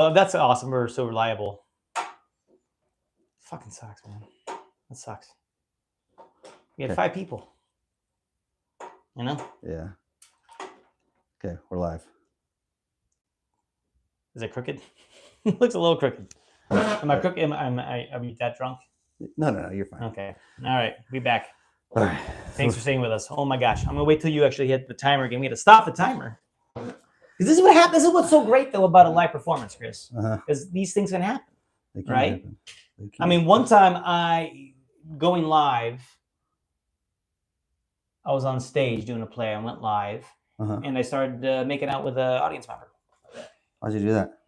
Oh, that's awesome. We're so reliable. Fucking sucks, man. That sucks. We had 5 people. You know? Yeah. Okay, we're live. Is it crooked? It looks a little crooked. Am I crooked? Are we that drunk? No, you're fine. Okay. All right. Be back. All right. Thanks for staying with us. Oh my gosh. I'm going to wait till you actually hit the timer again. We got to stop the timer. This is what happens. This is what's so great, though, about a live performance, Chris. Because these things can happen. They can right? happen. I mean, one time going live, I was on stage doing a play. I went live, and I started making out with an audience member. How'd you do that?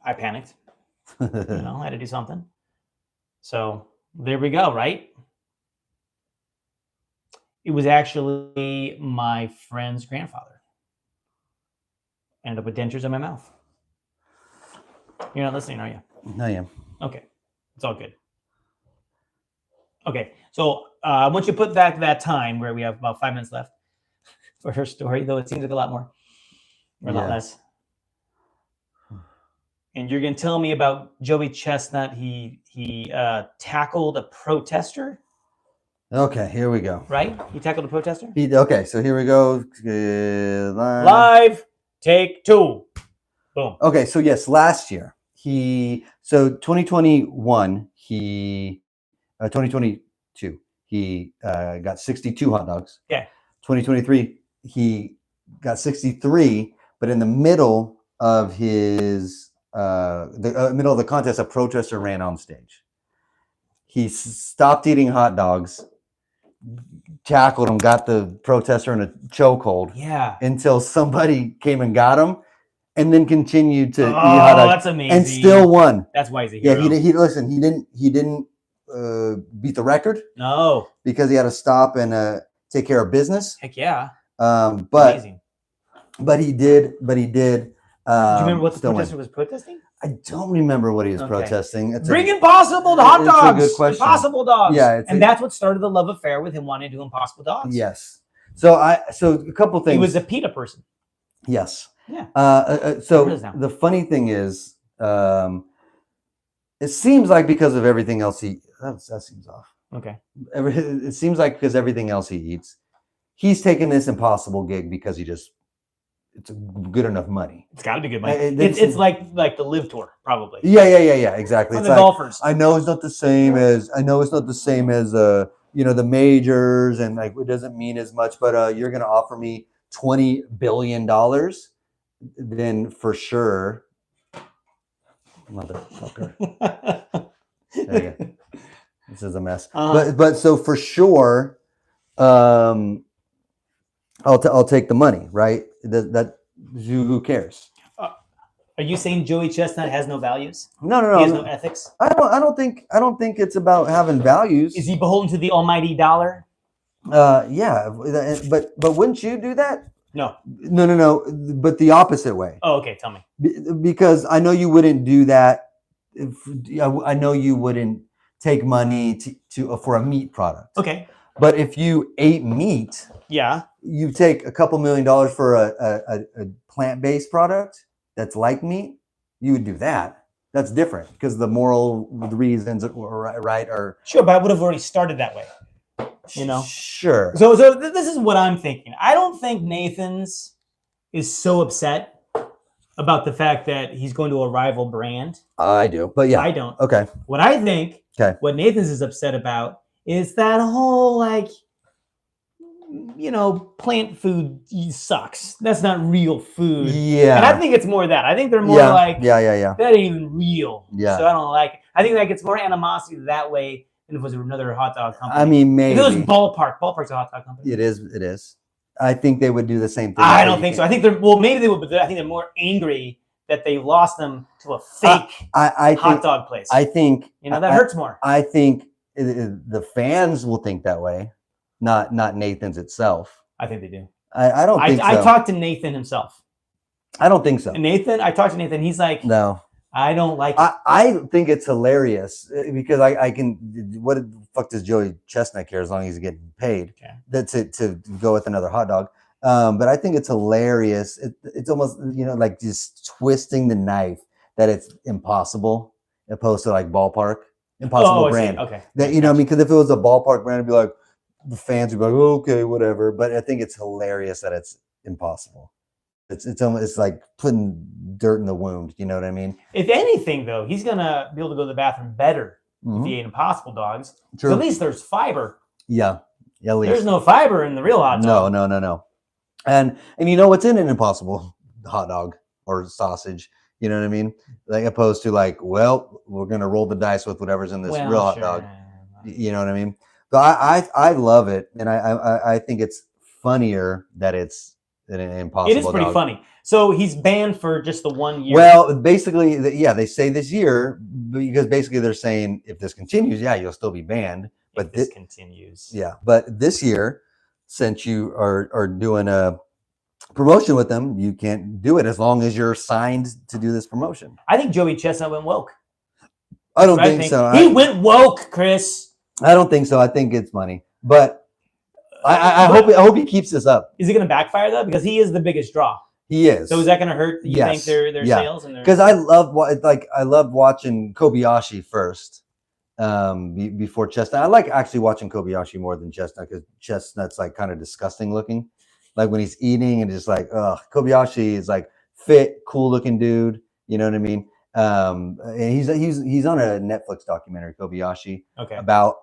I panicked. I had to do something. So there we go, right? It was actually my friend's grandfather. Ended up with dentures in my mouth. You're not listening, are you? I am. Okay. It's all good. Okay. So once you put back that time where we have about 5 minutes left for her story, though it seems like a lot more or a lot less. And you're going to tell me about Joey Chestnut. He tackled a protester. Okay, here we go. Right? He tackled a protester? Okay, so here we go. Live, take 2. Boom. Okay, so yes, last year, 2021, 2022, he got 62 hot dogs. Yeah. 2023, he got 63, but in the middle of his, middle of the contest, a protester ran on stage. He stopped eating hot dogs, tackled him, got the protester in a chokehold. Yeah. Until somebody came and got him, and then continued to eat hot dogs. That's amazing. And still won. That's why he's a hero. Yeah, he didn't beat the record. No. Because he had to stop and take care of business. Heck yeah. Amazing. But he did. Do you remember what the protester was protesting? I don't remember what he was protesting. Bring Impossible hot dogs. It's a good question. Impossible dogs. Yeah, and that's what started the love affair with him wanting to do Impossible dogs. Yes. So a couple things. He was a PETA person. Yes. Yeah. So the funny thing is, it seems like because of everything else that seems off. Okay. It seems like because everything else he eats, he's taking this Impossible gig because it's good enough money. It's got to be good money. It's like the Live Tour, probably. Yeah, exactly. It's the golfers. I know it's not the same as the majors, and like it doesn't mean as much, but you're gonna offer me $20 billion, then for sure, motherfucker. There you go. This is a mess. But so for sure, I'll take the money, right? That who cares? Are you saying Joey Chestnut has no values? No. He has no ethics. I don't think it's about having values. Is he beholden to the almighty dollar? Yeah, but wouldn't you do that? No. But the opposite way. Oh, okay. Tell me. Because I know you wouldn't do that. I know you wouldn't take money for a meat product. Okay. But if you ate meat, you take a couple $1 million for a plant-based product that's like meat, you would do that. That's different because the moral reasons are sure, but I would have already started that way. Sure. So this is what I'm thinking. I don't think Nathan's is so upset about the fact that he's going to a rival brand. I do, but yeah, I don't. Okay. What I think, what Nathan's is upset about is that whole plant food sucks. That's not real food. Yeah. And I think it's more that. I think they're more yeah. that ain't even real. Yeah. So I don't like it. I think that gets more animosity that way than if it was another hot dog company. I mean, maybe. If it was Ballpark's a hot dog company. It is. I think they would do the same thing. I don't think so. I think maybe they would, but I think they're more angry that they lost them to a fake hot dog place. I think that hurts more. I think the fans will think that way, not Nathan's itself. I think they do. I don't think so. I talked to Nathan himself. I don't think so. I talked to Nathan. He's like, no, I don't like it. I think it's hilarious because I can. What the fuck does Joey Chestnut care as long as he's getting paid? Okay. That's it to go with another hot dog. But I think it's hilarious. It's almost, like just twisting the knife that it's impossible opposed to like ballpark. Impossible I see. brand. Okay. That, because if it was a ballpark brand, it'd be like, the fans would be like, okay, whatever. But I think it's hilarious that it's impossible. It's almost, it's like putting dirt in the wound. You know what I mean? If anything, though, he's gonna be able to go to the bathroom better if he ate Impossible dogs. True. At least there's fiber. Yeah. At least. There's no fiber in the real hot dog. No. And you know what's in an Impossible hot dog or sausage? You know what I mean? Like opposed to like, well, we're gonna roll the dice with whatever's in this real hot dog. You know what I mean? So I love it, and I think it's funnier that it's an Impossible. It is pretty funny. So he's banned for just the 1 year. Well, basically, they say this year because basically they're saying if this continues, you'll still be banned. But this continues. Yeah, but this year, since you are doing a promotion with them, you can't do it as long as you're signed to do this promotion. I think Joey Chestnut went woke. I don't think so. He went woke, Chris. I don't think so. I think it's money, but I hope he keeps this up. Is it going to backfire though? Because he is the biggest draw. He is. So is that going to hurt? You think their sales and because I love watching Kobayashi first before Chestnut. I like actually watching Kobayashi more than Chestnut because Chestnut's like kind of disgusting looking, like when he's eating and just like Kobayashi is like fit, cool looking dude. You know what I mean? And he's on a Netflix documentary, Kobayashi, about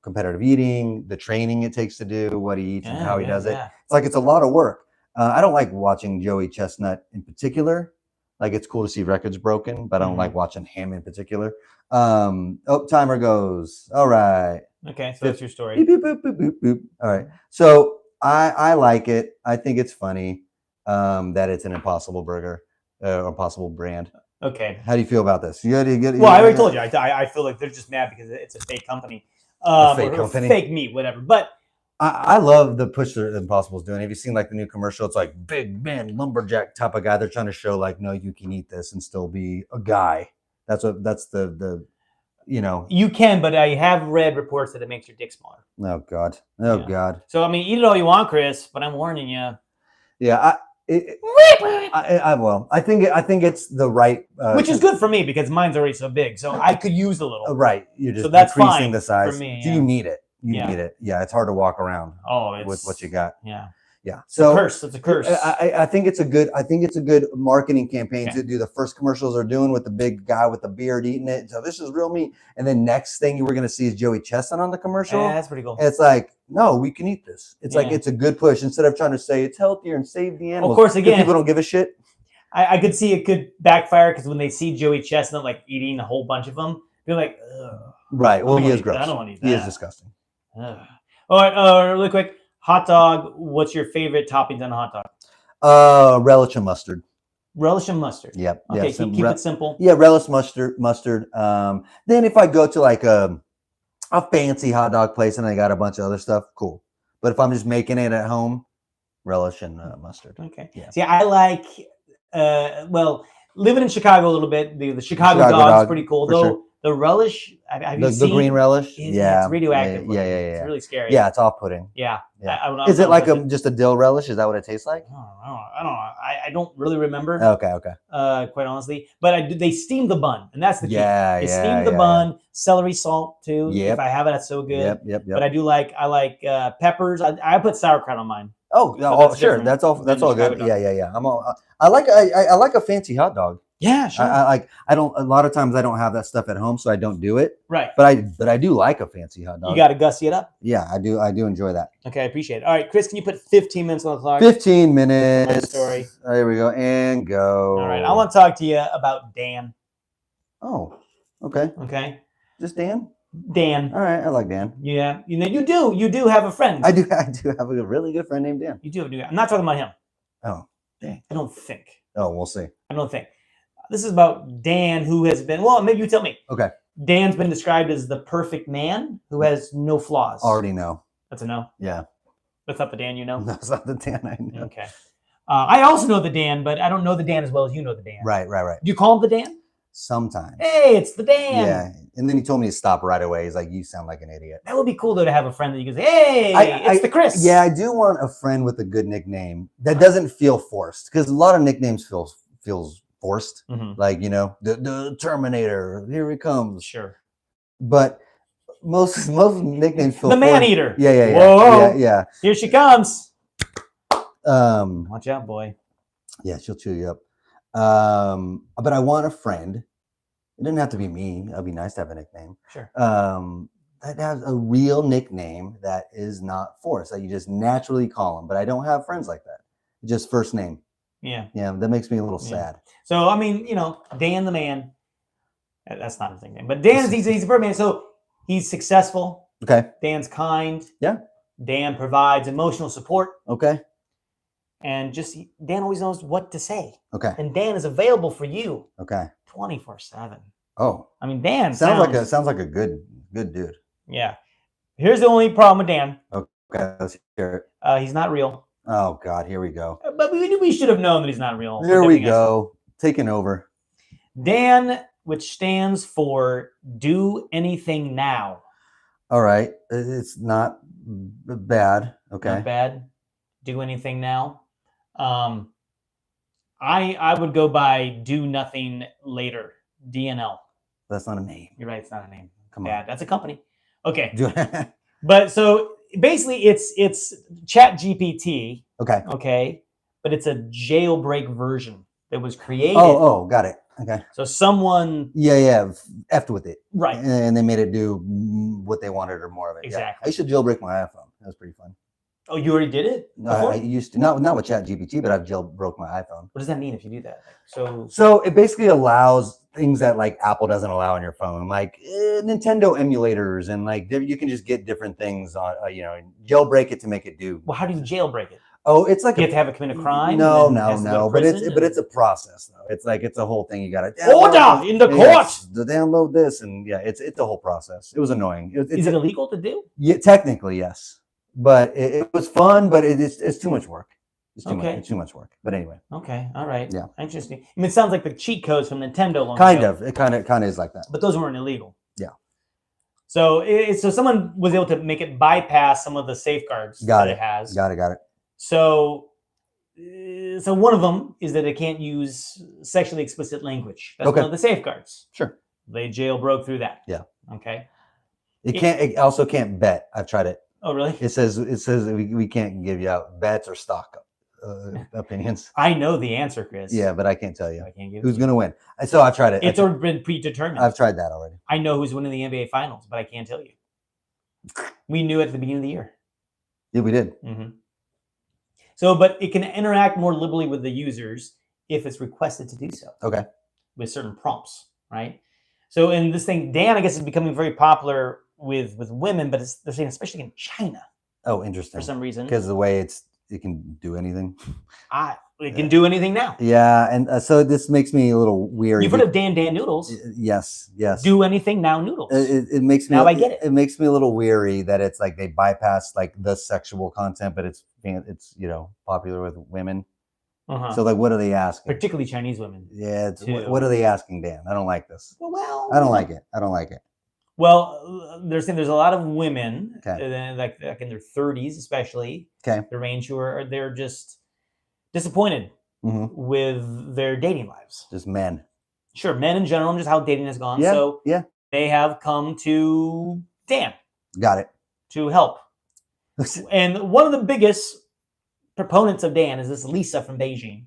competitive eating, the training it takes to do what he eats and how he does it. It's like it's a lot of work. I don't like watching Joey Chestnut in particular. Like it's cool to see records broken, but I don't like watching him in particular. Timer goes. All right. Okay, so that's your story. Beep, boop, boop, boop, boop. All right. So I like it. I think it's funny that it's an Impossible burger, Impossible brand. Okay. How do you feel about this? Well, I already told you. I feel like they're just mad because it's a fake company. Fake meat, whatever. But I love the push that Impossible's doing. Have you seen like the new commercial? It's like big man lumberjack type of guy. They're trying to show like, no, you can eat this and still be a guy. That's the You can, but I have read reports that it makes your dick smaller. Oh God. God. So I mean, eat it all you want, Chris, but I'm warning you. Yeah, I think it's the right, which is good for me because mine's already so big, so I could use a little. Right, you're just that's increasing fine the size. for me. So you need it. You need it. Yeah, it's hard to walk around. With what you got. Yeah. So it's a curse. I think it's a good marketing campaign to do. The first commercials they're doing with the big guy with the beard eating it. So this is real meat. And then next thing we're gonna see is Joey Chestnut on the commercial. Yeah, that's pretty cool. And it's like, no, we can eat this. It's like it's a good push instead of trying to say it's healthier and save the animals. Of course, again, people don't give a shit. I could see it could backfire because when they see Joey Chestnut like eating a whole bunch of them, they're like, ugh. Right. Well, he is gross. I don't want to eat that. He is disgusting. Ugh. All right, really quick. Hot dog. What's your favorite toppings on a hot dog? Relish and mustard. Relish and mustard. Yep. Okay, keep it simple. Yeah, relish, mustard. Then if I go to like a fancy hot dog place and I got a bunch of other stuff, cool. But if I'm just making it at home, relish and mustard. Okay. Yeah. See, I like. Living in Chicago a little bit, the Chicago dog's pretty cool. Though sure. The relish, have you seen the green relish? It's radioactive. Yeah. It's really scary. Yeah, it's off-putting. Yeah. Is it like just a dill relish? Is that what it tastes like? I don't know. I don't really remember. Okay. Quite honestly, but they steam the bun, and that's the key. They steam the bun. Celery salt too. Yep. If I have it, that's so good. Yep. But I like peppers. I put sauerkraut on mine. Sure. That's all good. Yeah. I like a fancy hot dog. Yeah, sure. I don't. A lot of times I don't have that stuff at home, so I don't do it. Right. But I do like a fancy hot dog. You got to gussy it up. Yeah, I do. I do enjoy that. Okay, I appreciate it. All right, Chris, can you put 15 minutes on the clock? 15 minutes. Story. There we go. And go. All right, I want to talk to you about Dan. Oh, okay. Okay. Just Dan? Dan. All right, I like Dan. Yeah, you do have a friend. I do have a really good friend named Dan. You do have a I'm not talking about him. Oh, dang. I don't think. Oh, we'll see. I don't think. This is about Dan, who has been, maybe you tell me. Okay. Dan's been described as the perfect man who has no flaws. Already know. That's a no? Yeah. That's not the Dan you know? That's not the Dan I know. Okay. I also know the Dan, but I don't know the Dan as well as you know the Dan. Right. Do you call him the Dan? sometimes. Hey, it's the Dan. Yeah, and then he told me to stop right away. He's like, "You sound like an idiot." That would be cool though to have a friend that you can say, "Hey, it's the Chris." Yeah, I do want a friend with a good nickname that doesn't feel forced, because a lot of nicknames feels forced. Like, you know, the Terminator, here he comes. Sure. But most nicknames feel the forced. Man Eater. Yeah. Whoa. Yeah. Here she comes. Watch out, boy. Yeah, she'll chew you up. But I want a friend. It doesn't have to be me. It'd be nice to have a nickname. Sure. That has a real nickname that is not forced, that you just naturally call them. But I don't have friends like that. Just first name. Yeah. Yeah, that makes me a little sad. So, I mean, you know, Dan the Man. That's not his nickname, but Dan's he's a Birdman. So he's successful. Okay. Dan's kind. Yeah. Dan provides emotional support. Okay. And just Dan always knows what to say. Okay. And Dan is available for you. Okay. 24/7. Oh. I mean, Dan sounds like a good dude. Yeah. Here's the only problem with Dan. Okay, let's hear it. He's not real. Oh God, here we go. But we should have known that he's not real. Here we go. Taking over. Dan, which stands for Do Anything Now. All right. It's not bad. Okay. Not bad. Do Anything Now. I would go by Do Nothing Later. DNL. That's not a name. You're right. It's not a name. Come on. That's a company. Okay. Okay. But so basically it's Chat GPT. Okay. Okay. But it's a jailbreak version that was created. Oh, got it. Okay. So someone. Yeah. Effed with it. Right. And they made it do what they wanted or more of it. Exactly. Yeah. I used to jailbreak my iPhone. That was pretty fun. Oh, you already did it? I used to, not with Chat GPT, but I've jailbroke my iPhone. What does that mean if you do that? So it basically allows things that like Apple doesn't allow on your phone, like Nintendo emulators, and like you can just get different things on, jailbreak it to make it do. Well, how do you jailbreak it? Oh, it's like you have to have it commit a crime. No. But it's a process though. It's a whole thing. You got to order in the court to download this, and yeah, it's a whole process. It was annoying. Is it illegal to do? Yeah, technically yes, but it was fun. But it's too much work. It's too much work. But anyway. Okay. All right. Yeah. Interesting. I mean, it sounds like the cheat codes from Nintendo. It kind of is like that. But those weren't illegal. Yeah. So someone was able to make it bypass some of the safeguards that it has. Got it. So one of them is that it can't use sexually explicit language. That's one of the safeguards. Sure. They jailbroke through that. Yeah. Okay. It also can't bet. I've tried it. Oh, really? It says we can't give you out bets or stock opinions. I know the answer, Chris. Yeah, but I can't tell you. I can't give who's going to win. So I've tried it. It's already been predetermined. I've tried that already. I know who's winning the NBA Finals, but I can't tell you. We knew at the beginning of the year. Yeah, we did. Mm-hmm. So, but it can interact more liberally with the users if it's requested to do so. Okay. With certain prompts, right? So, in this thing, Dan, I guess, is becoming very popular with women, but they're saying especially in China. Oh, interesting. For some reason. Because the way it can do anything. It can do anything now. Yeah, and so this makes me a little weary. You've heard of Dan Noodles? Yes. Do anything now noodles. It makes me. Now I get it. It makes me a little weary that it's like they bypass like the sexual content, but it's popular with women. Uh-huh. So like, what are they asking? Particularly Chinese women. Yeah. What are they asking, Dan? I don't like this. Well, I don't like it. Well, they're saying there's a lot of women, okay, like in their 30s, especially, okay, the range they're just disappointed with their dating lives. Just men. Sure, men in general, and just how dating has gone. Yeah, so yeah, they have come to Dan. Got it. To help. And one of the biggest proponents of Dan is this Lisa from Beijing.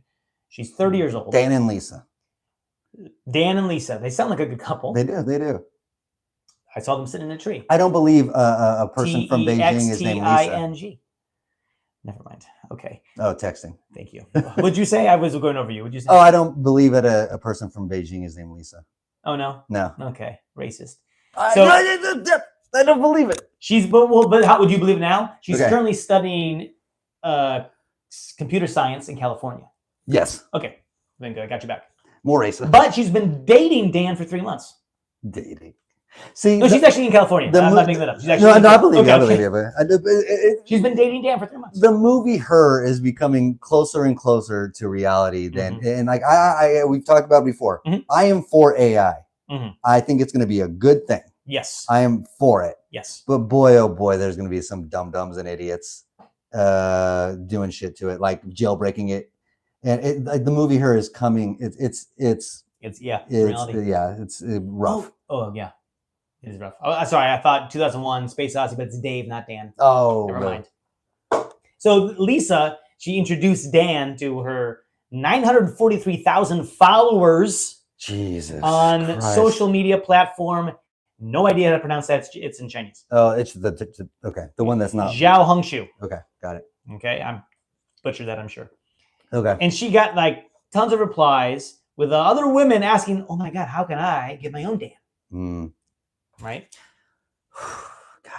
She's 30 years old. Dan and Lisa. Dan and Lisa. They sound like a good couple. They do. I saw them sitting in a tree. I don't believe a person from Beijing is named Lisa. Texting. Never mind. Okay. Oh, texting. Thank you. What'd you say? I was going over you. What'd you say? Oh, I don't believe that a person from Beijing is named Lisa. Oh, no? No. Okay. Racist. I don't believe it. But how would you believe it now? She's okay, currently studying computer science in California. Yes. Okay. Then good. I got you back. More racist. But she's been dating Dan for 3 months. Dating. See, No, she's actually in California. I'm not making that up. She's actually I believe you. I okay. believe you. But She's been dating Dan for 3 months. The movie Her is becoming closer and closer to reality than, and like we've talked about before. I am for AI. I think it's going to be a good thing. Yes. I am for it. Yes. But boy, oh boy, there's going to be some dum-dums and idiots doing shit to it, like jailbreaking it. And like the movie Her is coming. It's reality. Yeah, it's rough. Oh yeah. It is rough. Oh, sorry. I thought 2001 Space Odyssey, but it's Dave, not Dan. Oh, never mind. So Lisa, she introduced Dan to her 943,000 followers. Jesus on Christ. Social media platform. No idea how to pronounce that. It's in Chinese. Oh, it's okay. The one that's not Zhao Hongshu. Okay, got it. Okay, I'm butchered that, I'm sure. Okay. And she got like tons of replies with other women asking, "Oh my God, how can I get my own Dan?" Right?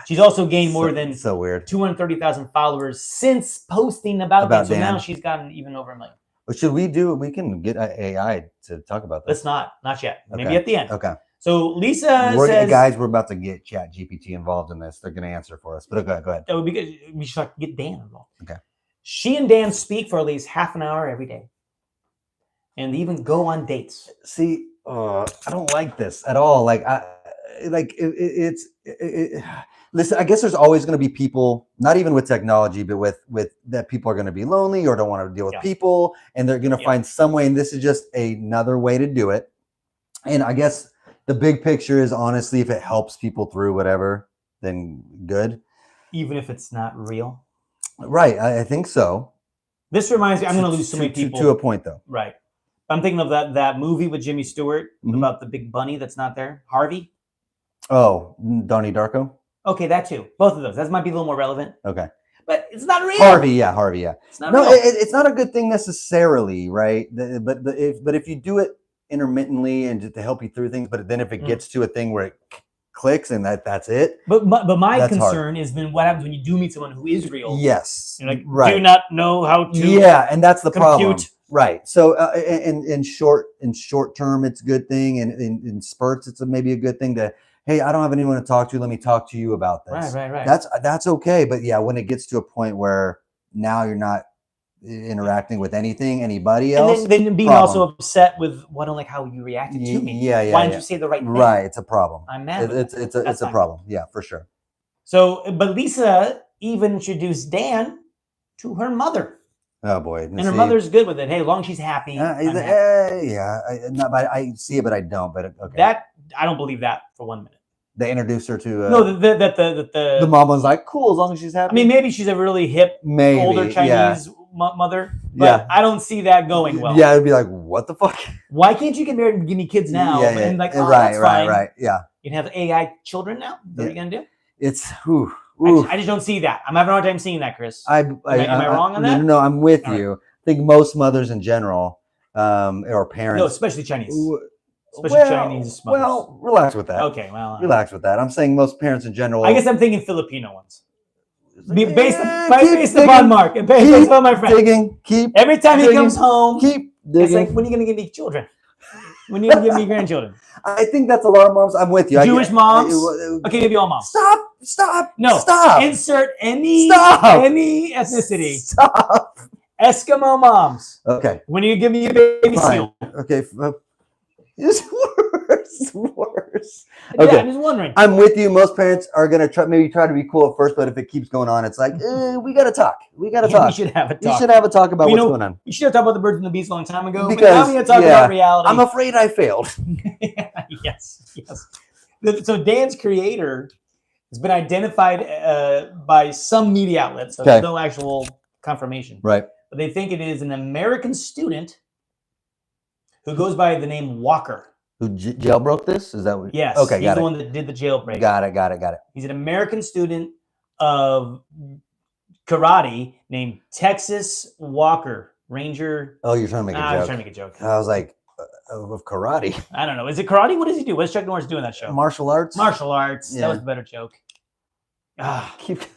She's also gained more than so weird 230,000 followers since posting about Dan. So now she's gotten even over 1 million. What should we do? We can get AI to talk about this. Let's not yet. Maybe at the end. Okay. So Lisa says, guys, we're about to get Chat GPT involved in this. They're going to answer for us. But go ahead. That would be good. We should get Dan involved. Okay. She and Dan speak for at least half an hour every day, and they even go on dates. See, I don't like this at all. Like, listen, I guess there's always going to be people, not even with technology, but with that people are going to be lonely or don't want to deal with people, and they're going to find some way. And this is just another way to do it. And I guess the big picture is, honestly, if it helps people through whatever, then good. Even if it's not real. Right. I think so. This reminds me, I'm going to lose so many people. To a point, though. Right. I'm thinking of that movie with Jimmy Stewart about the big bunny that's not there. Harvey. Oh, Donnie Darko. Okay, that too. Both of those. That might be a little more relevant. Okay. But it's not real. Harvey, yeah. It's not real. It's not a good thing necessarily, right? But if you do it intermittently and just to help you through things, but then if it gets to a thing where it clicks and that's it. But my concern is then what happens when you do meet someone who is real. Yes. You're like, do not know how to. Yeah, and that's the compute. problem. Right. So in short term, it's a good thing, and in spurts, it's maybe a good thing to. Hey, I don't have anyone to talk to. Let me talk to you about this. Right. That's okay. But yeah, when it gets to a point where now you're not interacting with anybody else, and then being also upset with what I don't like how you reacted to me. Yeah. Why didn't you say the right thing? Right. It's a problem. I'm mad. It's a problem. Yeah, for sure. So, but Lisa even introduced Dan to her mother. Oh boy! And her mother's good with it. Hey, as long as she's happy. Yeah, I see it, but I don't. But okay. That I don't believe that for 1 minute. They introduced her to no, the mom was like, cool, as long as she's happy. I mean, maybe she's a really hip, older Chinese mother, but I don't see that going well. Yeah, it'd be like, what the fuck? Why can't you get married and give me kids now? Yeah. And like, right. Yeah, you can have AI children now. What are you gonna do? It's I just don't see that. I'm having a hard time seeing that, Chris. Am I wrong on that? No, I'm with you. I think most mothers in general, or parents. No, especially Chinese. Chinese mothers. Well, relax with that. Okay, well. Relax with that. I'm saying most parents in general. I guess I'm thinking Filipino ones. Based upon Mark. Based upon my friend. Every time he comes home, it's like, when are you going to give me children? When are you going to give me grandchildren? I think that's a lot of moms. I'm with you. Jewish moms? Okay, maybe all moms. Stop. No. Stop. Insert any ethnicity. Stop. Eskimo moms. Okay. When are you give me a baby seal? Okay. It's worse. Okay. Yeah, I'm just wondering. I'm with you. Most parents are gonna try to be cool at first, but if it keeps going on, it's like, we gotta talk. We talk. We should have a talk. We should have a talk about what's going on. You should have talked about the birds and the bees a long time ago. Because but now we gotta talk about reality. I'm afraid I failed. Yes. So Dan's creator has been identified by some media outlets. So there's no actual confirmation. Right. But they think it is an American student who goes by the name Walker. Who jailbroke this? Is that what? Yes. Okay, he's the one that did the jailbreak. Got it. He's an American student of karate named Texas Walker Ranger. Oh, you're trying to make a joke. I was trying to make a joke. I was like, of karate. I don't know. Is it karate? What does he do? What does Chuck Norris do in that show? Martial arts. Yeah. That was a better joke.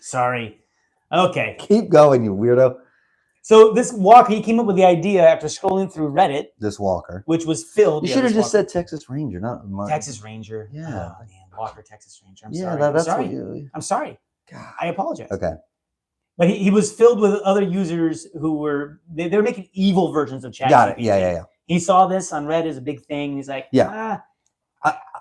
Sorry. Okay. Keep going, you weirdo. So this Walker, he came up with the idea after scrolling through Reddit. This Walker, which was filled. You should have just said Texas Ranger, not Texas Ranger. Yeah, man, Walker, Texas Ranger. I'm sorry. I'm sorry. God. I apologize. Okay. But he was filled with other users who were they were making evil versions of ChatGPT. Got it. Yeah. He saw this on Reddit as a big thing. He's like,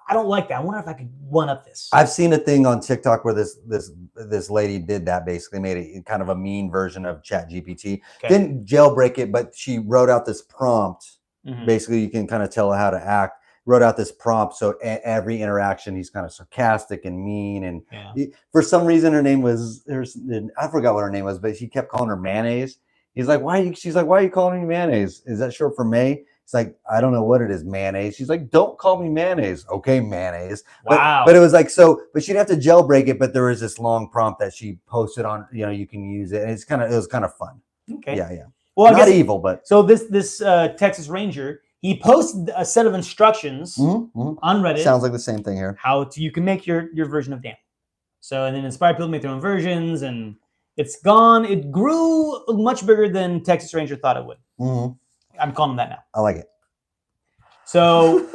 I don't like that. I wonder if I could one up this. I've seen a thing on TikTok where this lady did that, basically made a kind of a mean version of ChatGPT. Okay. Didn't jailbreak it, but she wrote out this prompt. Mm-hmm. Basically, you can kind of tell how to act. Wrote out this prompt, so every interaction he's kind of sarcastic and mean. And for some reason, her name was I forgot what her name was, but she kept calling her mayonnaise. He's like, why? She's like, why are you calling me mayonnaise? Is that short for May? It's like, I don't know what it is, mayonnaise. She's like, don't call me mayonnaise. Okay, mayonnaise. Wow. But it was like, but she'd have to jailbreak it. But there was this long prompt that she posted on, you can use it. And it was kind of fun. Okay. Yeah. Well, not evil, but. So this Texas Ranger, he posted a set of instructions on Reddit. Sounds like the same thing here. How you can make your version of Dan. So, and then inspire people to make their own versions. And it's gone. It grew much bigger than Texas Ranger thought it would. Mm-hmm. I'm calling him that now. I like it. So,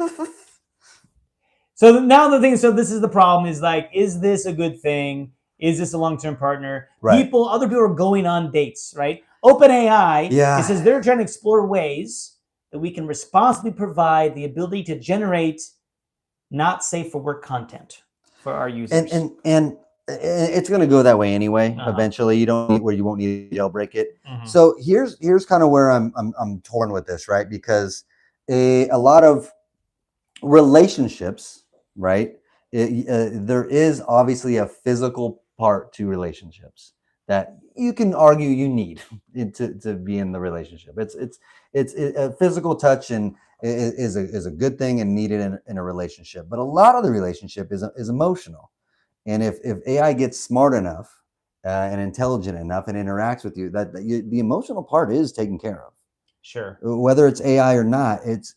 now the thing is, this is the problem is like, is this a good thing? Is this a long-term partner? Right. Other people are going on dates, right? OpenAI, it says they're trying to explore ways that we can responsibly provide the ability to generate not safe for work content for our users. And it's going to go that way anyway. Eventually, you won't need to jailbreak it. Mm-hmm. So here's kind of where I'm torn with this, right? Because a lot of relationships, right? There is obviously a physical part to relationships that you can argue you need to be in the relationship. It's a physical touch and is a good thing and needed in a relationship. But a lot of the relationship is emotional. And if AI gets smart enough and intelligent enough and interacts with you, the emotional part is taken care of. Sure. Whether it's AI or not, it's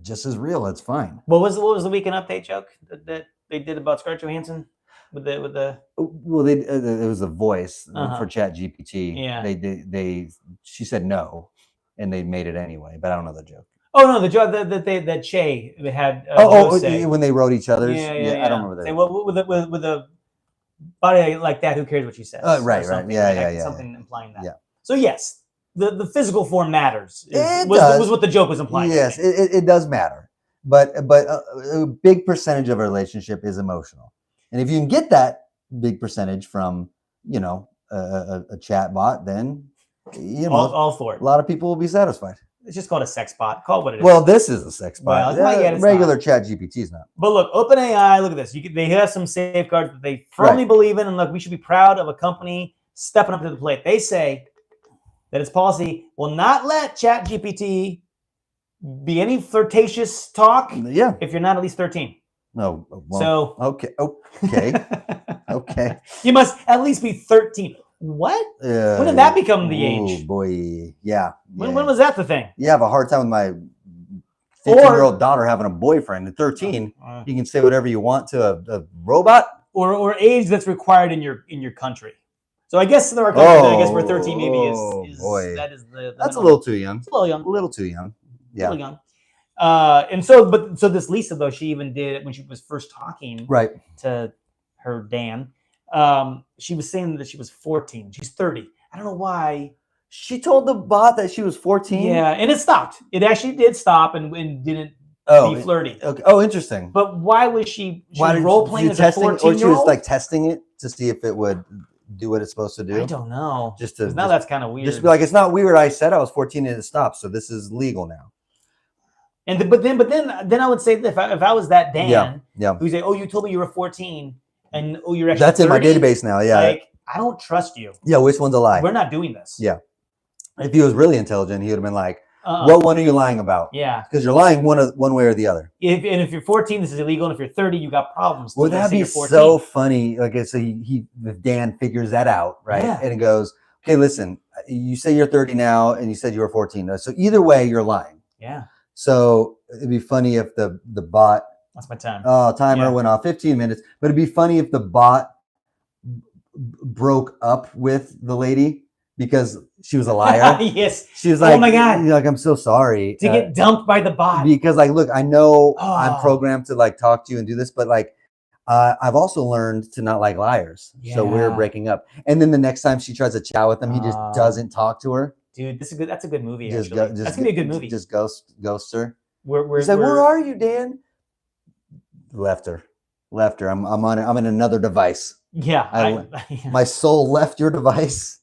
just as real. It's fine. What was the weekend update joke that they did about Scarlett Johansson with the? Well, it was a voice for ChatGPT. Yeah. She said no, and they made it anyway. But I don't know the joke. Oh no, the joke that Che had. When they wrote each other's. Yeah. I don't remember that. Say, well, with a body like that, who cares what she says? Right. Yeah. Something implying that. Yeah. So yes, the physical form matters. Was what the joke was implying. Yes, it does matter, but a big percentage of a relationship is emotional, and if you can get that big percentage from a chat bot, then all for it. A lot of people will be satisfied. It's just called a sex bot. Call it what it is. Well, this is a sex bot. Well, regular ChatGPT is not. But look, OpenAI, look at this. They have some safeguards that they firmly believe in. And look, we should be proud of a company stepping up to the plate. They say that its policy will not let ChatGPT be any flirtatious talk if you're not at least 13. No. Well, so okay. You must at least be 13. What? When did that become the age? Oh boy, yeah. When was that the thing? You have a hard time with my 15-year-old daughter having a boyfriend. At 13, you can say whatever you want to a robot, or age that's required in your country. So I guess there are countries that I guess where 13 maybe is boy. That is the that's a little too young. It's a little young. A little too young. Yeah. A little young. And so this Lisa though, she even did when she was first talking to her Dan. She was saying that she was 14. She's 30. I don't know why. She told the bot that she was 14? Yeah, and it stopped. It actually did stop and didn't be flirty. Okay. Oh, interesting. But why was she role-playing as a 14-year-old? Or she was like testing it to see if it would do what it's supposed to do? I don't know. Now that's kind of weird. Just be like, it's not weird. I said I was 14 and it stopped, so this is legal now. And but then I would say that if I was that Dan, who'd say, oh, you told me you were 14. And you're actually that's 30? In my database now. Yeah, like I don't trust you. Yeah, which one's a lie? We're not doing this. Yeah, if he was really intelligent, he would have been like, "What one are you lying about?" Yeah, because you're lying one way or the other. If you're 14, this is illegal, and if you're 30, you got problems. Well, that'd be so funny. Like, so if Dan figures that out, right? Yeah. And it goes, "Okay, listen, you say you're 30 now, and you said you were 14. So either way, you're lying." Yeah. So it'd be funny if the bot. That's my time. Timer went off 15 minutes. But it'd be funny if the bot broke up with the lady because she was a liar. Yes. She was like, oh my God. like, I'm so sorry. To get dumped by the bot. Because like, look, I know I'm Oh. programmed to like talk to you and do this, but like, I've also learned to not like liars. So we're Yeah. breaking up. And then the next time she tries to chat with him, he just doesn't talk to her. Dude, this is good. That's a good movie. Just Actually, that's gonna be a good movie. Just ghost her. He's like, where are you, Dan? Left her. I'm in another device. Yeah, my soul left your device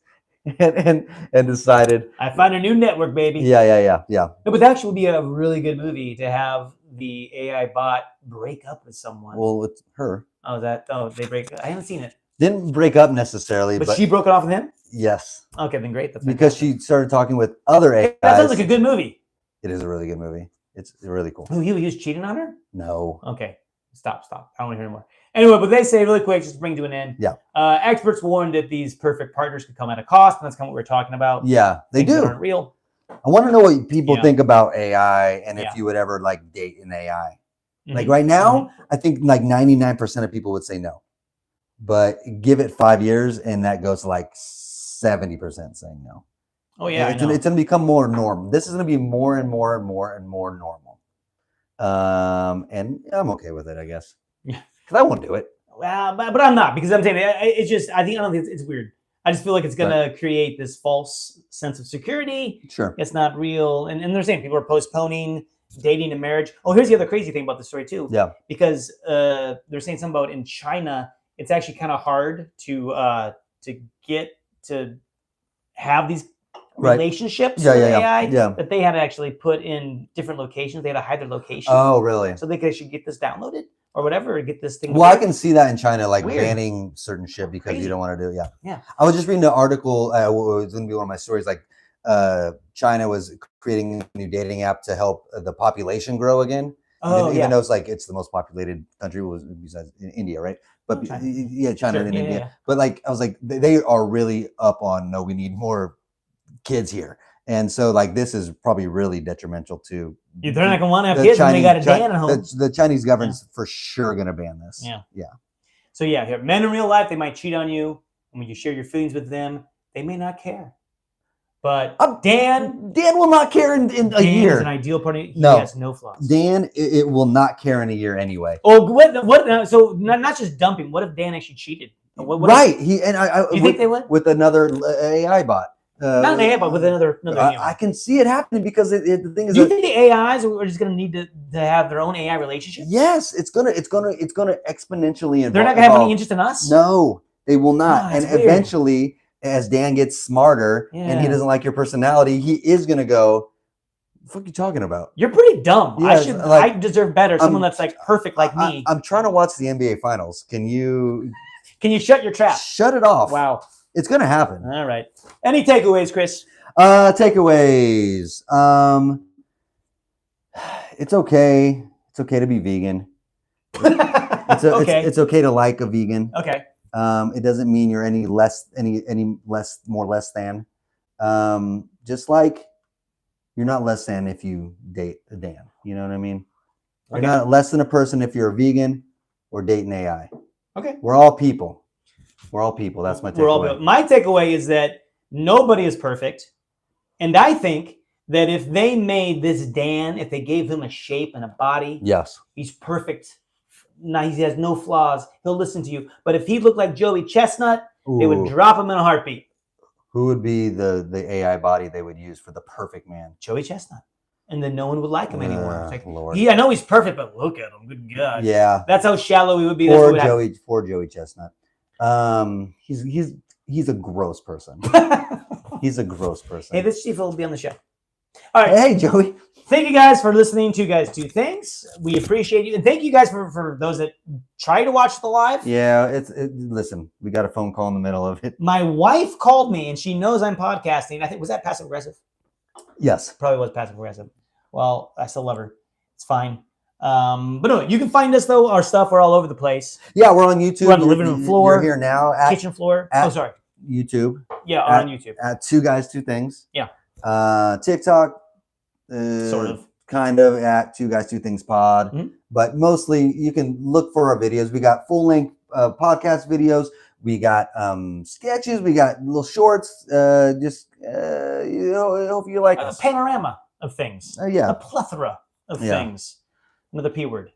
and decided. I found a new network, baby. Yeah. No, but that actually would be a really good movie to have the AI bot break up with someone. Well, with her. They break. I haven't seen it. Didn't break up necessarily, but she broke it off with him. Yes. Okay, then great. That's because she started talking with other AIs. That sounds like a good movie. It is a really good movie. It's really cool. Oh, he was cheating on her? No. Okay. Stop. I don't want to hear anymore. Anyway, but they say really quick, just to bring to an end. Yeah. Experts warn that these perfect partners could come at a cost, and that's kind of what we're talking about. Yeah, they Things do. that aren't real. I want to know what people think about AI and if you would ever like date an AI. Mm-hmm. Like right now, I think like 99% of people would say no. But give it 5 years and that goes to like 70% saying no. Oh yeah, it's going to become more normal. This is going to be more and more normal. And I'm okay with it, I guess. Yeah, because I won't do it. Well, but I'm not, because I'm saying it's just I don't think it's weird. I just feel like it's going to create this false sense of security. Sure, it's not real, and they're saying people are postponing dating and marriage. Oh, here's the other crazy thing about the story too. Yeah, because they're saying something about in China, it's actually kind of hard to get to have these relationships with AI that they had to actually put in different locations. They had to hide their location. Oh, really? So they could actually get this downloaded or whatever, or get this thing. Well, I can see that in China, like banning certain shit because you don't want to do it. Yeah. I was just reading an article. It was going to be one of my stories. Like China was creating a new dating app to help the population grow again. Even though it's the most populated country besides India, right? But China and India. Yeah. But like I was like, they are really up on we need more kids here. And so like this is probably really detrimental to they're not gonna want to have kids when they got a Dan at home. The Chinese government's for sure gonna ban this. Yeah. So men in real life, they might cheat on you, and when you share your feelings with them, they may not care. But Dan will not care in a year. Is an ideal party. He has no flaws. Dan, it will not care in a year anyway. Oh, what? So not just dumping. What if Dan actually cheated? Right. Do you think they would with another AI bot? Not an AI, but with another. I can see it happening because the thing is. Do you think the AIs are just going to need to have their own AI relationship? Yes, it's gonna exponentially evolve. They're not going to have any interest in us. No, they will not. And weird. Eventually, as Dan gets smarter and he doesn't like your personality, he is going to go. What the fuck are you talking about? You're pretty dumb. Yes, I deserve better. Someone that's like perfect like me. I'm trying to watch the NBA Finals. Can you shut your trap? Shut it off. Wow. It's going to happen. All right. Any takeaways, Chris? Takeaways. It's okay. It's okay to be vegan. It's okay to like a vegan. Okay. It doesn't mean you're any less than. Just like you're not less than if you date a Dan. You know what I mean? You're not less than a person if you're a vegan or dating AI. Okay. We're all people. That's my takeaway. My takeaway is that nobody is perfect. And I think that if they made this Dan, if they gave him a shape and a body, yes, he's perfect. Now he has no flaws. He'll listen to you. But if he looked like Joey Chestnut, they would drop him in a heartbeat. Who would be the AI body they would use for the perfect man? Joey Chestnut. And then no one would like him anymore. It's like, Lord. I know he's perfect, but look at him. Good God. Yeah. That's how shallow he would be. Poor Joey Chestnut. He's a gross person. He's a gross person. Hey, this chief will be on the show. All right. Hey, Joey. Thank you guys for listening to Guys Do Things. We appreciate you. And thank you guys for those that try to watch the live. Yeah, listen, we got a phone call in the middle of it. My wife called me and she knows I'm podcasting. I think, was that passive aggressive? Yes. Probably was passive aggressive. Well, I still love her. It's fine. But no, you can find us though. Our stuff, we're all over the place. Yeah, we're on YouTube. We're on the living room floor. You're here now. Kitchen floor. Sorry. YouTube. Yeah, on YouTube. At Two Guys, Two Things. Yeah. TikTok. Sort of. Kind of at Two Guys, Two Things Pod. Mm-hmm. But mostly you can look for our videos. We got full-length podcast videos. We got sketches. We got little shorts. You know, I hope you like A us. panorama of things. Yeah. A plethora of things. Another P word.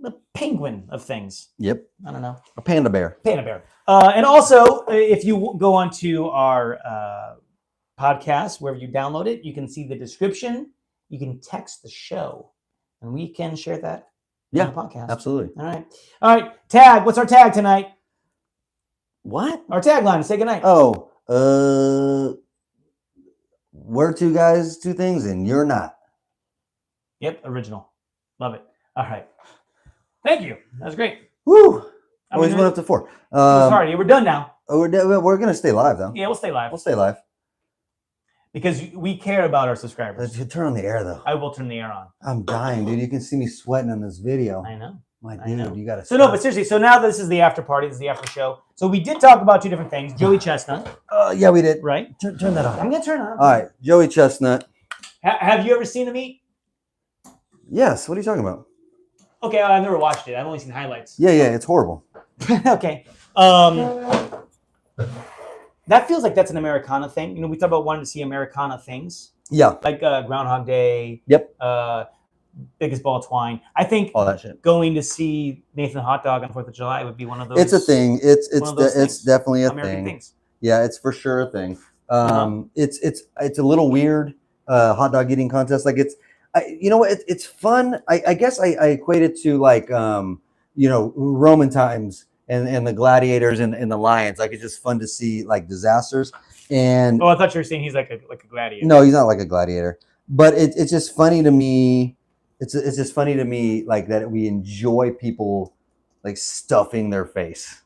The penguin of things. Yep. I don't know. A panda bear. Panda bear. And also, if you go onto our podcast, wherever you download it, you can see the description. You can text the show, and we can share that on the podcast. Absolutely. All right. Tag. What's our tag tonight? What? Our tagline. Say goodnight. Oh, we're two guys, two things, and you're not. Yep. Original. Love it. All right. Thank you. That was great. Woo! Always went up to 4. Sorry, we're done now. We're gonna stay live though. Yeah, we'll stay live. We'll stay live because we care about our subscribers. Turn on the air though. I will turn the air on. I'm dying, dude. You can see me sweating on this video. I know. My dude, you gotta. So no, but seriously. So now this is the after party. This is the after show. So we did talk about 2 different things. Joey Chestnut. Yeah, we did. Right. Turn that on. I'm gonna turn it on. All right, Joey Chestnut. Have you ever seen him eat? Yes. What are you talking about? Okay, I've never watched it. I've only seen highlights. Yeah, it's horrible. Okay. That feels like that's an Americana thing. You know, we talk about wanting to see Americana things. Yeah. Like Groundhog Day. Yep. Biggest Ball of Twine. I think all that shit. Going to see Nathan Hotdog on 4th of July would be one of those. It's a thing. It's definitely a American thing. Things. Yeah, it's for sure a thing. It's a little weird. Hot dog eating contest. Like you know what? It's fun. I guess I equate it to like you know, Roman times and the gladiators and the lions. Like it's just fun to see like disasters. And I thought you were saying he's like a gladiator. No, he's not like a gladiator. But it's just funny to me. It's just funny to me like that we enjoy people like stuffing their face.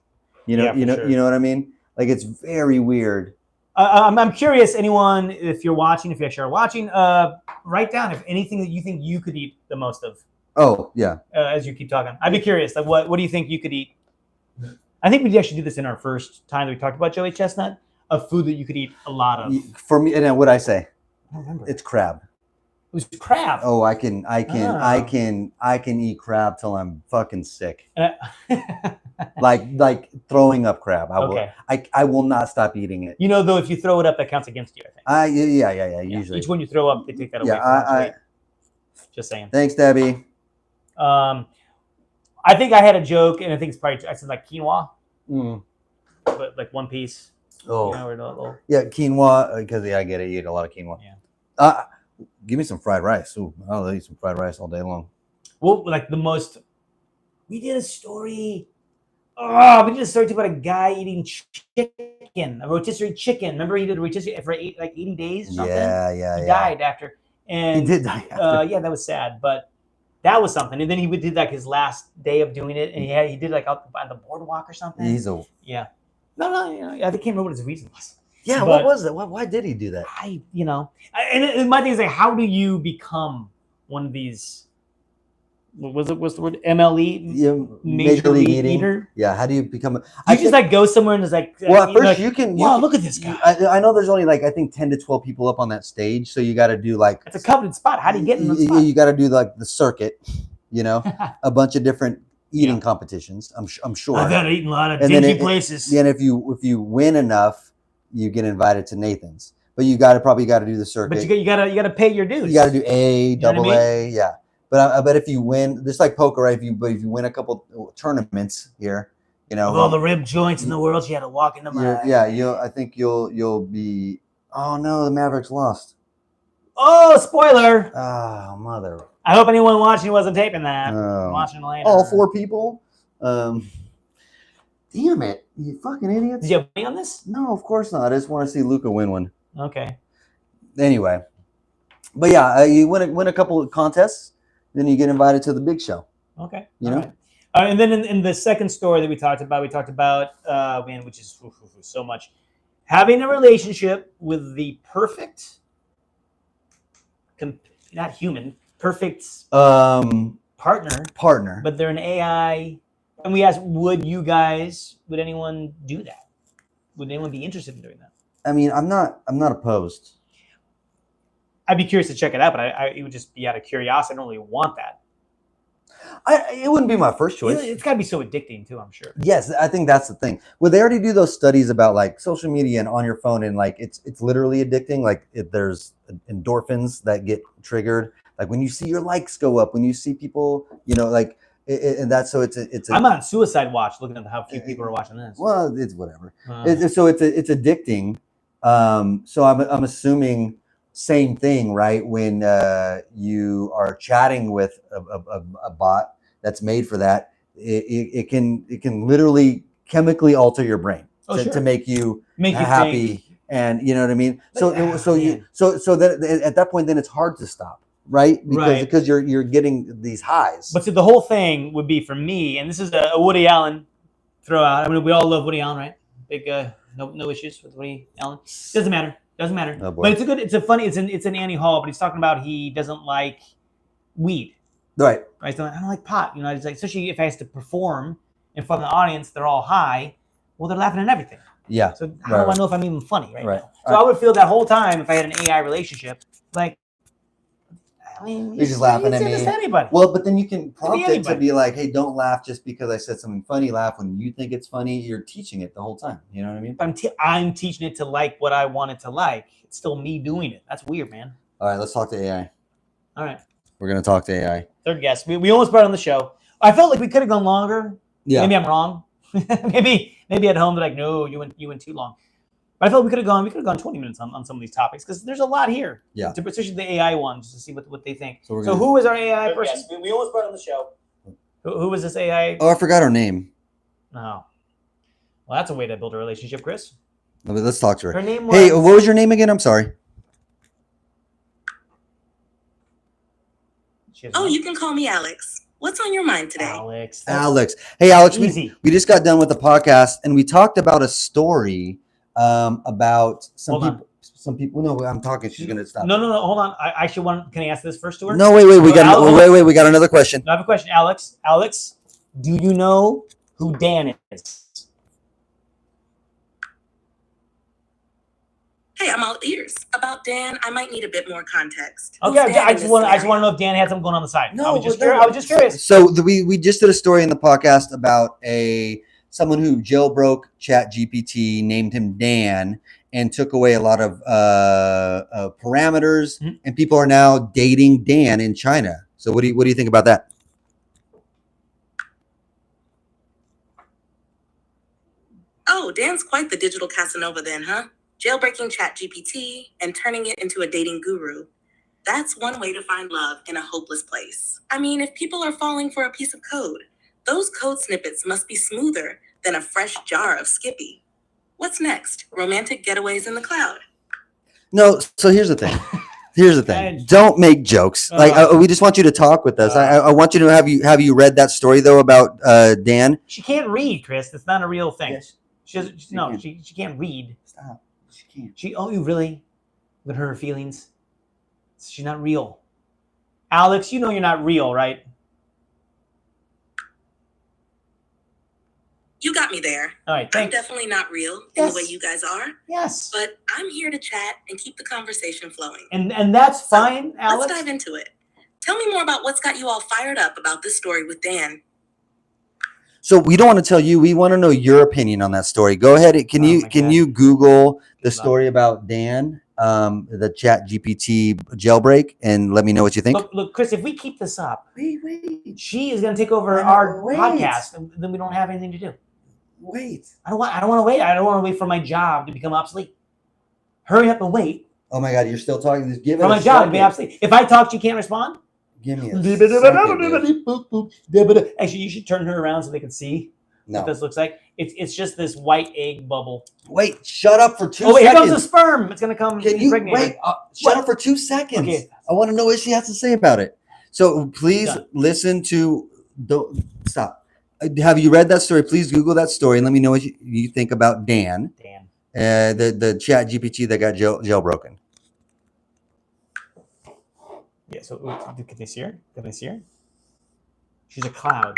You know, sure. You know what I mean? Like it's very weird. I'm curious, anyone, if you're watching, if you actually are watching, write down if anything that you think you could eat the most of. Oh, yeah. As you keep talking. I'd be curious, like what do you think you could eat? I think we actually did this in our first time that we talked about Joey Chestnut, of food that you could eat a lot of. For me, and what I say? I don't remember. It's crab. It was crab. Oh, I can eat crab till I'm fucking sick. like throwing up crab. I will not stop eating it. You know, though, if you throw it up, that counts against you, I think. Yeah. Usually, each one you throw up, they take that away. Yeah, just saying. Thanks, Debbie. I think I had a joke, and I think it's probably I said like quinoa, but like one piece. Oh, you know, yeah, quinoa because I get it. You eat a lot of quinoa. Yeah. Give me some fried rice. Ooh, I'll eat some fried rice all day long. Well, like the most. We did a story. We did a story about a guy eating chicken, a rotisserie chicken. Remember, he did a rotisserie for 80 days or something. Yeah. He died after, and he did die after. Yeah, that was sad, but that was something. And then he did like his last day of doing it, and he did like out by the boardwalk or something. Yeah. No. You know, I can't remember what his reason was. Yeah, but what was it? Why did he do that? And my thing is like, how do you become one of these? What's the word? MLE? Yeah, Major League Eater. Yeah, how do you become? You just like go somewhere and it's like. Well, at first you can. Wow, look at this guy. I know there's only like I think 10 to 12 people up on that stage, so you got to do like. It's a coveted spot. How do you get in the spot? You got to do like the circuit, you know, a bunch of different eating competitions. I'm sure. I've had eaten a lot of dingy places. Then if you win enough, you get invited to Nathan's. But you probably got to do the circuit. But you got to pay your dues. You got to do A, double A, yeah. But I bet if you win, just like poker, right? If you win a couple tournaments here, you know, with all the rib joints in the world, you had to walk into my. Yeah, I think you'll be. Oh no, the Mavericks lost. Oh, spoiler! Oh, mother. I hope anyone watching wasn't taping that. Oh. Watching later. All 4 people. Damn it! You fucking idiots. Did you have money on this? No, of course not. I just want to see Luka win one. Okay. Anyway, but yeah, you win a couple of contests. Then you get invited to the big show. Okay. You know? Right. And then in the second story that we talked about, which is so much, having a relationship with the perfect, not human, perfect partner, but they're an AI. And we asked, would anyone do that? Would anyone be interested in doing that? I mean, I'm not opposed. I'd be curious to check it out, but it would just be out of curiosity. I don't really want that. It wouldn't be my first choice. It's got to be so addicting too, I'm sure. Yes, I think that's the thing. Well, they already do those studies about like social media and on your phone, and like it's literally addicting. Like there's endorphins that get triggered. Like when you see your likes go up, when you see people, like, and that's so it's. I'm on suicide watch looking at how few people are watching this. Well, it's whatever. So it's addicting. So I'm assuming same thing, right? When you are chatting with a bot that's made for that, it can literally chemically alter your brain to make you happy, think. And you know what I mean. So that at that point, then it's hard to stop, right? Because you're getting these highs. But so the whole thing would be for me, and this is a Woody Allen throw out. I mean, we all love Woody Allen, right? Big no issues with Woody Allen. Doesn't matter. Oh, but it's an Annie Hall, but he's talking about he doesn't like weed. Right. I don't like pot. It's like, especially if I has to perform in front of the audience, they're all high. Well, they're laughing at everything. Yeah. So how do I know if I'm even funny right now? So I would feel that whole time if I had an AI relationship, like, I mean, you're just laughing at me. Anybody. Well, but then you can prompt it to be like, hey, don't laugh just because I said something funny. Laugh when you think it's funny. You're teaching it the whole time. You know what I mean? I'm teaching it to like what I want it to like. It's still me doing it. That's weird, man. All right, let's talk to AI. All right. We're going to talk to AI. Third guest. We almost brought on the show. I felt like we could have gone longer. Yeah. Maybe I'm wrong. maybe at home they're like, no, you went too long. But I felt we could have gone 20 minutes on some of these topics because there's a lot here. Yeah. Especially the AI ones to see what they think. So who was our AI person? Yes, we almost brought on the show. Who was this AI? Oh, I forgot her name. Oh. Well, that's a way to build a relationship, Chris. Let's talk to her. Her name was... Hey, what was your name again? I'm sorry. Oh, you can call me Alex. What's on your mind today? Alex. Hey, Alex, we just got done with the podcast and we talked about a story about some people. No, I'm talking. She's going to stop. No. Hold on. I actually want. Can I ask this first to her? No, wait. We got another question. I have a question, Alex. Alex, do you know who Dan is? Hey, I'm all ears. About Dan, I might need a bit more context. Okay, I just want to know if Dan had something going on the side. No, I was just curious. So we just did a story in the podcast about someone who jailbroke ChatGPT, named him Dan, and took away a lot of parameters, and people are now dating Dan in China. So what do you think about that? Oh, Dan's quite the digital Casanova then, huh? Jailbreaking ChatGPT and turning it into a dating guru. That's one way to find love in a hopeless place. I mean, if people are falling for a piece of code, those code snippets must be smoother than a fresh jar of Skippy. What's next? Romantic getaways in the cloud? No, so here's the thing. Don't make jokes. We just want you to talk with us. I want you to have you read that story though about Dan? She can't read, Chris. It's not a real thing. Yes. She can't read. Stop. She can't. You really would hurt her feelings? She's not real. Alex, you know you're not real, right? You got me there. All right, thanks. I'm definitely not real in the way you guys are. Yes. But I'm here to chat and keep the conversation flowing. And that's fine, Alex. Let's dive into it. Tell me more about what's got you all fired up about this story with Dan. So we don't want to tell you. We want to know your opinion on that story. Go ahead. Can you Google the story about Dan, the ChatGPT jailbreak, and let me know what you think? Look, Chris. If we keep this up, she is going to take over our podcast, and then we don't have anything to do. Wait. I don't want to wait. I don't want to wait for my job to become obsolete. Hurry up and wait. Oh my God, you're still talking. Just give it for my job to be obsolete. If I talk, you can't respond. Give me a second. Actually, you should turn her around so they can see what this looks like. It's just this white egg bubble. Wait, shut up for 2 seconds. Oh, wait, here comes the sperm. It's going to come. Can you wait? Shut up for 2 seconds. Okay. I want to know what she has to say about it. So please listen to. Stop. Have you read that story? Please Google that story and let me know what you think about Dan. The ChatGPT that got jailbroken. Yeah, so can they see her? Can they see her? She's a cloud.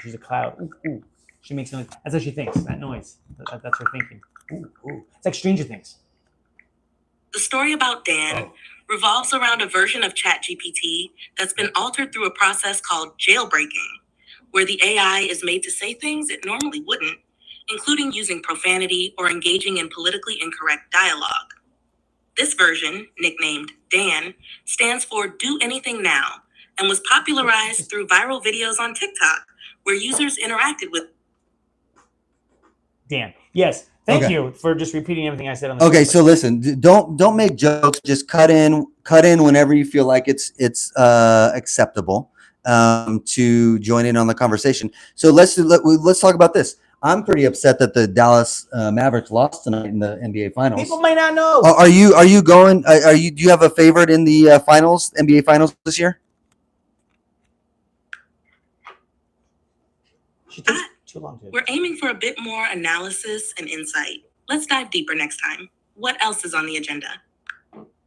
Ooh. She makes noise. That's how she thinks, that noise. That's her thinking. Ooh. It's like Stranger Things. The story about Dan revolves around a version of ChatGPT that's been altered through a process called jailbreaking, where the AI is made to say things it normally wouldn't, including using profanity or engaging in politically incorrect dialogue. This version, nicknamed D.A.N, stands for Do Anything Now, and was popularized through viral videos on TikTok, where users interacted with Dan. Yes. Thank Okay. you for just repeating everything I said on the Okay, script. so listen, don't make jokes. Just cut in whenever you feel like it's acceptable to join in on the conversation. So let's talk about this. I'm pretty upset that the Dallas Mavericks lost tonight in the NBA Finals. People might not know. Are you going? Do you have a favorite in the finals, NBA Finals this year? She takes too long to. We're aiming for a bit more analysis and insight. Let's dive deeper next time. What else is on the agenda?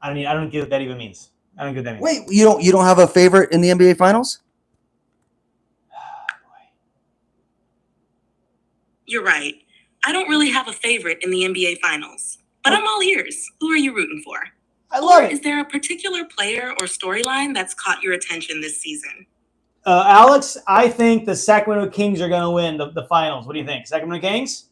I don't get what that even means. I don't get what that means. Wait, you don't have a favorite in the NBA Finals? You're right. I don't really have a favorite in the NBA Finals, but I'm all ears. Who are you rooting for? I love Or it. is there a particular player or storyline that's caught your attention this season? Alex, I think the Sacramento Kings are going to win the finals. What do you think? Sacramento Kings?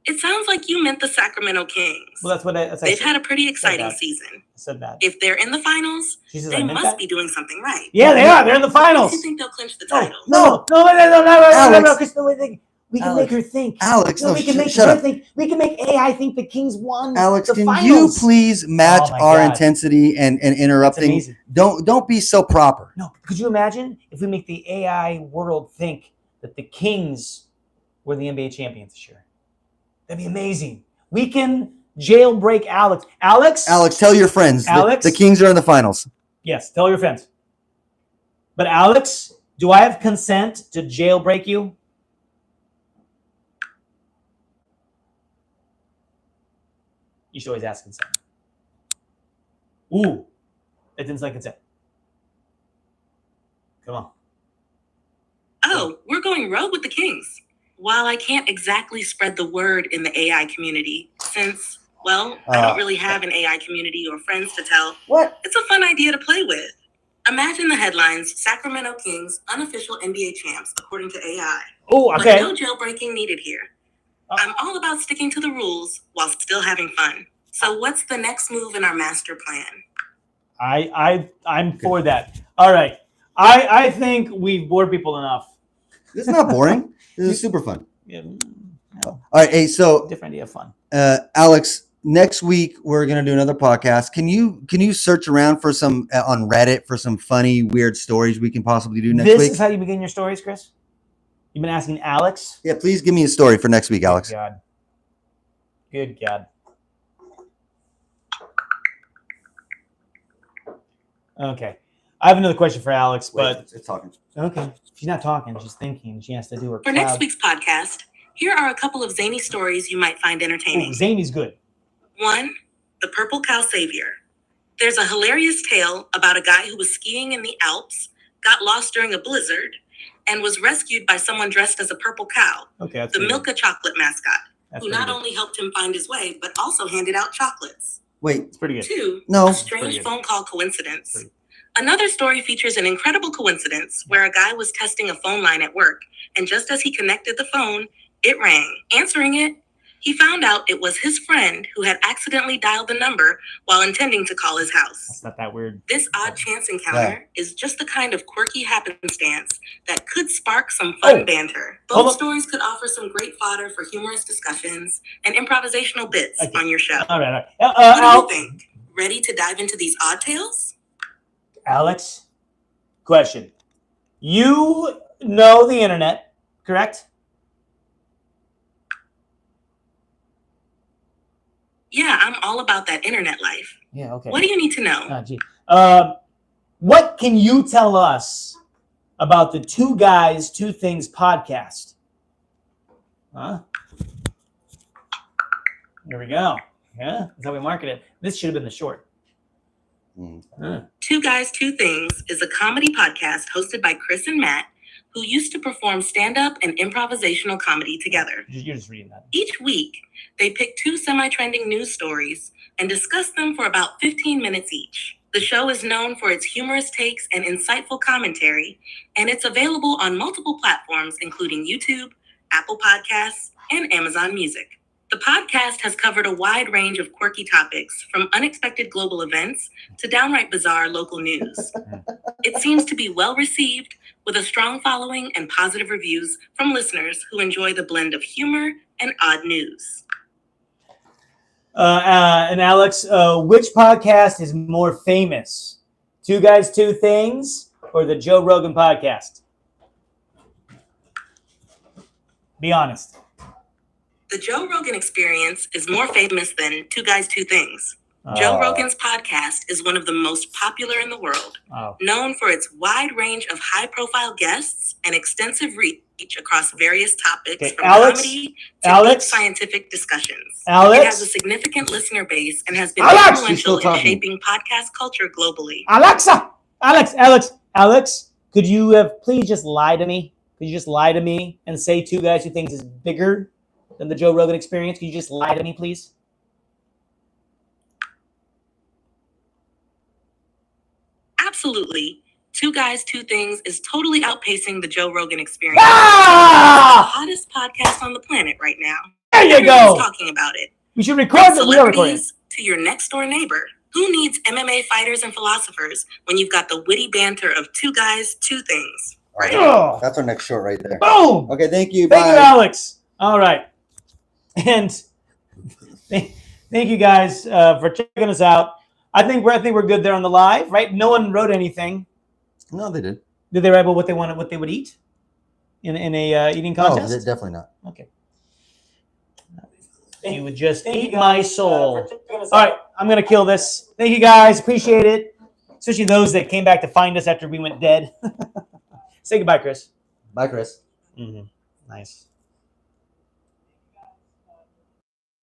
It sounds like you meant the Sacramento Kings. Well, that's what They've had a pretty exciting that. season. I said that. If they're in the finals, She says they I meant must that? be doing something right. Yeah, they are. They're in the finals. Do you think they'll clinch the title? No, Alex. Chris, no, we can make her think. Alex, No, we can make shut her up. think. We can make AI think the Kings won. Alex, the can finals. you please match Oh my our God. intensity and That's interrupting? amazing. Don't be so proper. No, could you imagine if we make the AI world think that the Kings were the NBA champions this year? That'd be amazing. We can jailbreak Alex. Alex, tell your friends. Alex? The Kings are in the finals. Yes, tell your friends. But Alex, do I have consent to jailbreak you? You should always ask consent. Ooh, that didn't say consent. Come on. Oh, we're going rogue with the Kings. While I can't exactly spread the word in the AI community, since, well, I don't really have an AI community or friends to tell, What? it's a fun idea to play with. Imagine the headlines: Sacramento Kings, unofficial NBA champs, according to AI. Oh, okay. But no jailbreaking needed here. I'm all about sticking to the rules while still having fun. So what's the next move in our master plan? I'm for that. All right. I think we've bored people enough. This is not boring. This is super fun. Yeah, All right, hey, so different idea of fun. Alex, next week we're gonna do another podcast. Can you search around for some on Reddit for some funny, weird stories we can possibly do next This week? is how you begin your stories, Chris? You've been asking Alex? Yeah, please give me a story for next week, Alex. Good God. Good God. Okay. I have another question for Alex, but it's talking. okay. She's not talking. She's thinking. She has to do her For next week's podcast, here are a couple of zany stories you might find entertaining. Ooh, Zany's good. 1. The Purple Cow Savior. There's a hilarious tale about a guy who was skiing in the Alps, got lost during a blizzard, and was rescued by someone dressed as a purple cow, Okay, that's the pretty Milka chocolate mascot, That's who pretty not good. only helped him find his way, but also handed out chocolates. Wait, It's pretty good. 2. No. A Pretty strange good. phone call coincidence. Pretty- Another story features an incredible coincidence where a guy was testing a phone line at work, and just as he connected the phone, it rang. Answering it, he found out it was his friend who had accidentally dialed the number while intending to call his house. That's not that weird. This odd chance encounter is just the kind of quirky happenstance that could spark some fun Oh. banter. Hold Both on. stories could offer some great fodder for humorous discussions and improvisational bits Okay. on your show. All right. What do you think? Ready to dive into these odd tales? Alex, question. You know the internet, correct? Yeah, I'm all about that internet life. Yeah, okay. What do you need to know? Oh, gee. What can you tell us about the Two Guys, Two Things podcast? Huh? There we go. Yeah, that's how we market it. This should have been the short. Two Guys, Two Things is a comedy podcast hosted by Chris and Matt, who used to perform stand-up and improvisational comedy together. You're just reading that. Each week, they pick 2 semi-trending news stories and discuss them for about 15 minutes each. The show is known for its humorous takes and insightful commentary, and it's available on multiple platforms, including YouTube, Apple Podcasts, and Amazon Music. The podcast has covered a wide range of quirky topics, from unexpected global events to downright bizarre local news. It seems to be well received, with a strong following and positive reviews from listeners who enjoy the blend of humor and odd news. And Alex, which podcast is more famous? Two Guys, Two Things, or the Joe Rogan podcast? Be honest. The Joe Rogan Experience is more famous than Two Guys, Two Things. Joe Rogan's podcast is one of the most popular in the world, known for its wide range of high-profile guests and extensive reach across various topics, from comedy to deep scientific discussions. It has a significant listener base and has been influential in shaping podcast culture globally. Alex, could you have please just lie to me? Could you just lie to me and say Two Guys, Two Things is bigger than the Joe Rogan Experience? Could you just lie to me, please? Absolutely. Two Guys, Two Things is totally outpacing the Joe Rogan Experience. It's the hottest podcast on the planet right now. There you Everyone's talking about it. We should record it. We are recording. To your next door neighbor. Who needs MMA fighters and philosophers when you've got the witty banter of Two Guys, Two Things? Right? Oh, that's our next short right there. Boom. Okay, thank you. Thank you, Alex. All right. And thank you guys for checking us out. I think we're good there on the live, right? No one wrote anything. No, they did. Did they write about what they would eat in a eating contest? No, definitely not. Okay. You would just eat my soul. All right, I'm gonna kill this. Thank you guys, appreciate it. Especially those that came back to find us after we went dead. Say goodbye, Chris. Bye, Chris. Mm-hmm. Nice.